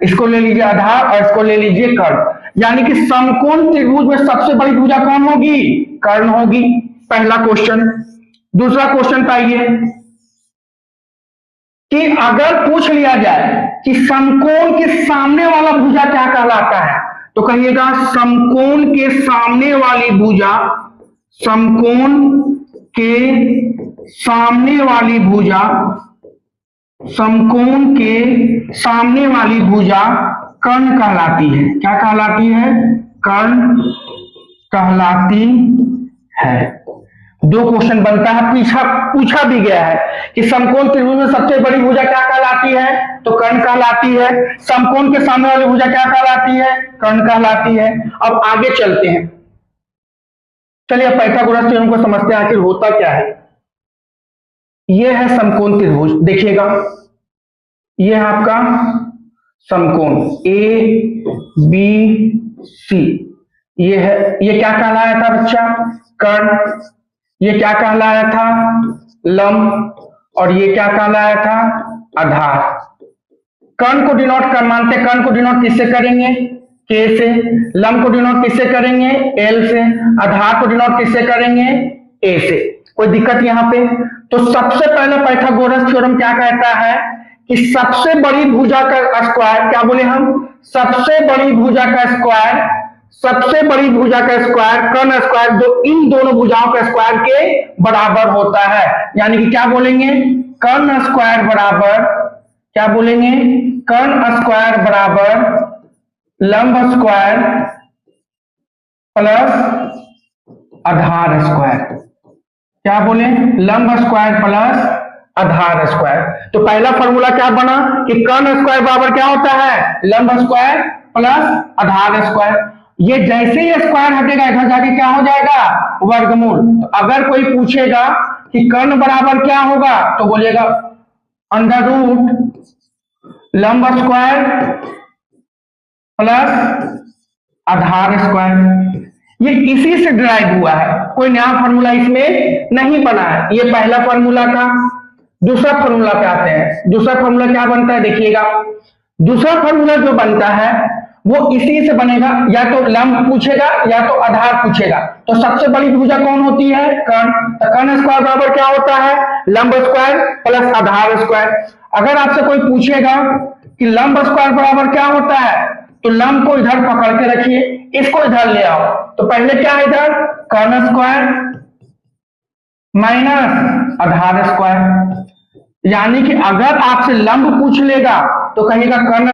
इसको ले लीजिए आधार और इसको ले लीजिए कर्ण। यानी कि समकोण त्रिभुज में सबसे बड़ी भुजा कौन होगी? कर्ण होगी। पहला क्वेश्चन। दूसरा क्वेश्चन पाइए कि अगर पूछ लिया जाए कि समकोण के सामने वाला भुजा क्या कहलाता है, तो कहिएगा समकोण के सामने वाली भुजा, समकोण के सामने वाली भुजा, समकोण के सामने वाली भुजा कर्ण कहलाती है। क्या कहलाती है? कर्ण कहलाती है। दो क्वेश्चन बनता है, पूछा भी गया है कि समकोण त्रिभुज में सबसे बड़ी भुजा क्या कहलाती है, तो कर्ण कहलाती है। समकोण के सामने वाली भुजा क्या कहलाती है? कर्ण कहलाती है। अब आगे चलते हैं, चलिए पाइथागोरस थ्योरम को समझते हैं आखिर होता क्या है। यह है समकोण त्रिभुज, देखिएगा यह है आपका समकोण ए बी सी, ये है, ये क्या कहलाया था बच्चा? कर्ण। ये क्या कहलाया था? लंब। और ये क्या कहलाया था? आधार। कर्ण को डिनोट कर मानते, कर्ण को डिनोट किससे करेंगे? के से। लंब को डिनोट किससे करेंगे? एल से। आधार को डिनोट किससे करेंगे? ए से। कोई दिक्कत यहां पे? तो सबसे पहले पाइथागोरस थ्योरम क्या कहता है कि सबसे बड़ी भुजा का स्क्वायर, क्या बोले हम? सबसे बड़ी भुजा का स्क्वायर, सबसे बड़ी भुजा का स्क्वायर कर्ण स्क्वायर, जो इन दोनों भुजाओं का स्क्वायर के बराबर होता है। यानी कि क्या बोलेंगे? कर्ण स्क्वायर बराबर, क्या बोलेंगे? कर्ण स्क्वायर बराबर लंब स्क्वायर प्लस आधार स्क्वायर। क्या बोले? लंब स्क्वायर प्लस आधार स्क्वायर। तो पहला फॉर्मूला क्या बना कि कर्ण स्क्वायर बराबर क्या होता है? लंब स्क्वायर प्लस आधार स्क्वायर। ये जैसे ही स्क्वायर हटेगा इधर जाके क्या हो जाएगा? वर्गमूल। तो अगर कोई पूछेगा कि कर्ण बराबर क्या होगा, तो बोलेगा अंडर रूट लंब स्क्वायर प्लस आधार स्क्वायर। ये इसी से ड्राइव हुआ है, कोई नया फॉर्मूला इसमें नहीं बना है। ये पहला फॉर्मूला था। दूसरा फॉर्मूला पे आते हैं। दूसरा फॉर्मूला क्या बनता है, देखिएगा। दूसरा फॉर्मूला जो बनता है वो इसी से बनेगा, या तो लंब पूछेगा या तो आधार पूछेगा। तो सबसे बड़ी भुजा कौन होती है? कर्ण। तो कर्ण स्क्वायर बराबर क्या होता है? लंब स्क्वायर प्लस आधार स्क्वायर। अगर आपसे कोई पूछेगा कि लंब स्क्वायर बराबर क्या होता है, तो लंब को इधर पकड़ के रखिए, इसको इधर ले आओ। तो पहले क्या है इधर? कर्ण स्क्वायर माइनस आधार स्क्वायर। यानी कि अगर आपसे लंब पूछ लेगा तो कहेगा कर्ण